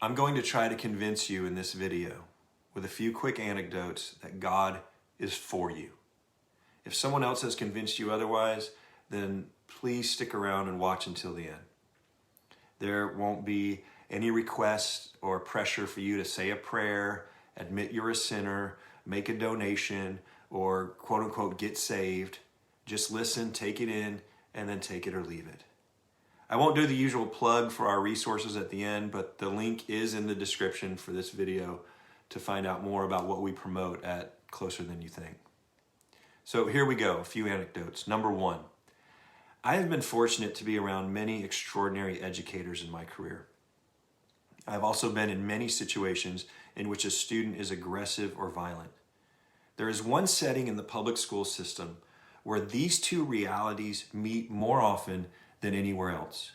I'm going to try to convince you in this video with a few quick anecdotes that God is for you. If someone else has convinced you otherwise, then please stick around and watch until the end. There won't be any request or pressure for you to say a prayer, admit you're a sinner, make a donation, or quote unquote get saved. Just listen, take it in, and then take it or leave it. I won't do the usual plug for our resources at the end, but the link is in the description for this video to find out more about what we promote at Closer Than You Think. So here we go, a few anecdotes. Number one, I have been fortunate to be around many extraordinary educators in my career. I've also been in many situations in which a student is aggressive or violent. There is one setting in the public school system where these two realities meet more often than anywhere else.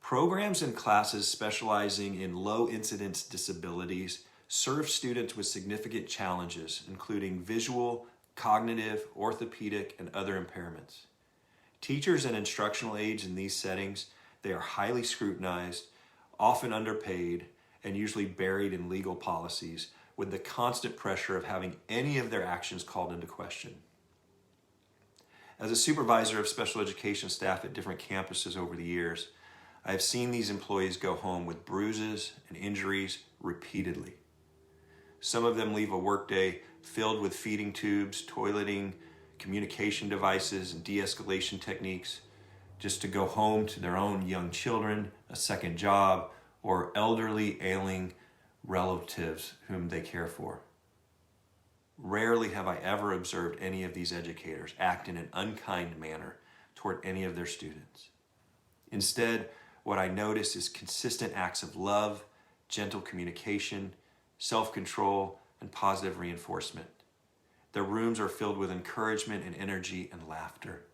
Programs and classes specializing in low incidence disabilities serve students with significant challenges, including visual, cognitive, orthopedic, and other impairments. Teachers and instructional aides in these settings, they are highly scrutinized, often underpaid, and usually buried in legal policies with the constant pressure of having any of their actions called into question. As a supervisor of special education staff at different campuses over the years, I have seen these employees go home with bruises and injuries repeatedly. Some of them leave a workday filled with feeding tubes, toileting, communication devices, and de-escalation techniques just to go home to their own young children, a second job, or elderly, ailing relatives whom they care for. Rarely have I ever observed any of these educators act in an unkind manner toward any of their students. Instead, what I notice is consistent acts of love, gentle communication, self-control, and positive reinforcement. Their rooms are filled with encouragement and energy and laughter.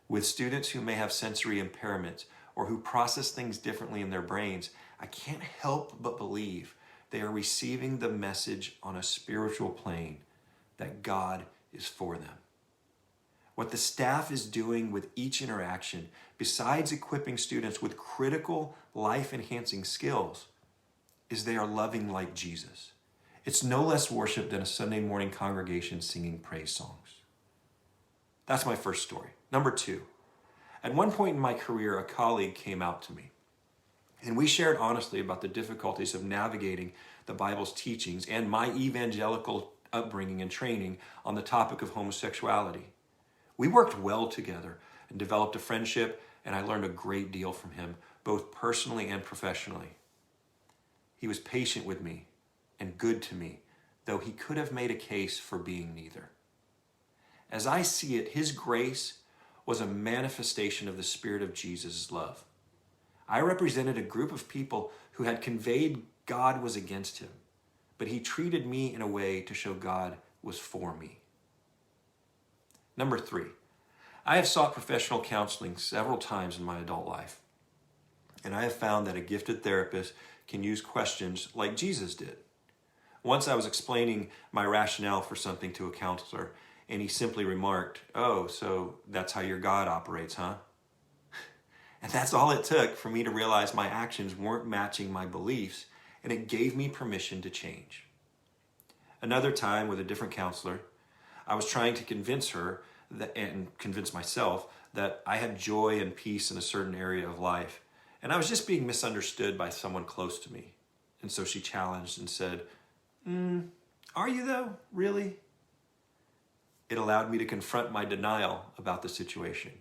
With students who may have sensory impairments or who process things differently in their brains, I can't help but believe they are receiving the message on a spiritual plane that God is for them. What the staff is doing with each interaction, besides equipping students with critical life-enhancing skills, is they are loving like Jesus. It's no less worship than a Sunday morning congregation singing praise songs. That's my first story. Number two, at one point in my career, a colleague came out to me, and we shared honestly about the difficulties of navigating the Bible's teachings and my evangelical upbringing and training on the topic of homosexuality. We worked well together and developed a friendship, and I learned a great deal from him, both personally and professionally. He was patient with me and good to me, though he could have made a case for being neither. As I see it, his grace was a manifestation of the Spirit of Jesus' love. I represented a group of people who had conveyed God was against him, but he treated me in a way to show God was for me. Number three, I have sought professional counseling several times in my adult life, and I have found that a gifted therapist can use questions like Jesus did. Once I was explaining my rationale for something to a counselor, and he simply remarked, "Oh, so that's how your God operates, huh?" And that's all it took for me to realize my actions weren't matching my beliefs, and it gave me permission to change. Another time with a different counselor, I was trying to convince her and convince myself that I had joy and peace in a certain area of life, and I was just being misunderstood by someone close to me. And so she challenged and said, "Are you though, really?" It allowed me to confront my denial about the situation.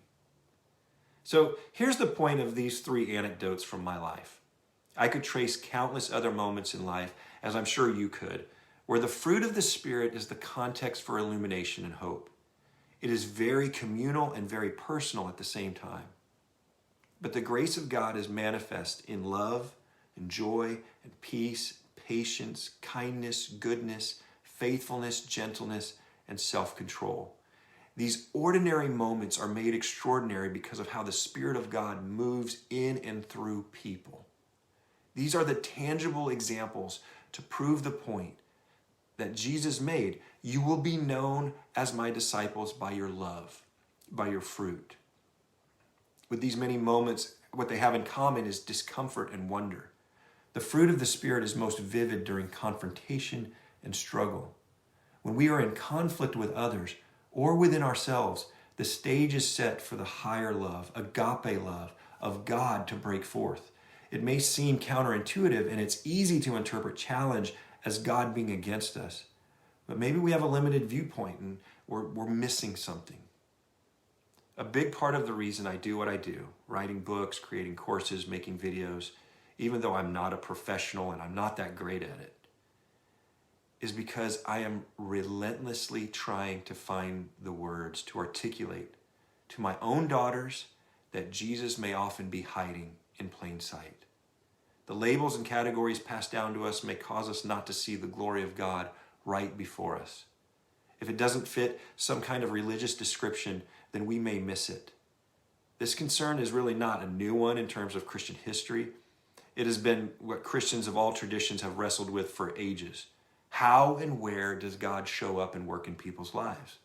So here's the point of these three anecdotes from my life. I could trace countless other moments in life, as I'm sure you could, where the fruit of the Spirit is the context for illumination and hope. It is very communal and very personal at the same time. But the grace of God is manifest in love and joy and peace, patience, kindness, goodness, faithfulness, gentleness, and self-control. These ordinary moments are made extraordinary because of how the Spirit of God moves in and through people. These are the tangible examples to prove the point that Jesus made. You will be known as my disciples by your love, by your fruit. With these many moments, what they have in common is discomfort and wonder. The fruit of the Spirit is most vivid during confrontation and struggle. When we are in conflict with others or within ourselves, the stage is set for the higher love, agape love of God to break forth. It may seem counterintuitive, and it's easy to interpret challenge as God being against us. But maybe we have a limited viewpoint and we're missing something. A big part of the reason I do what I do, writing books, creating courses, making videos, even though I'm not a professional and I'm not that great at it, is because I am relentlessly trying to find the words to articulate to my own daughters that Jesus may often be hiding in plain sight. The labels and categories passed down to us may cause us not to see the glory of God right before us. If it doesn't fit some kind of religious description, then we may miss it. This concern is really not a new one in terms of Christian history. It has been what Christians of all traditions have wrestled with for ages. How and where does God show up and work in people's lives?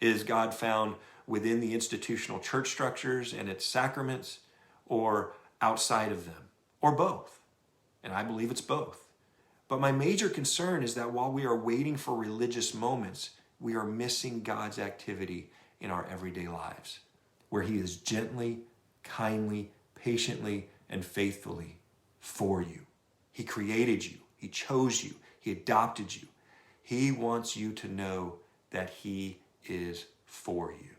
Is God found within the institutional church structures and its sacraments, or outside of them, or both? And I believe it's both. But my major concern is that while we are waiting for religious moments, we are missing God's activity in our everyday lives, where he is gently, kindly, patiently, and faithfully for you. He created you. He chose you. He adopted you. He wants you to know that he is for you.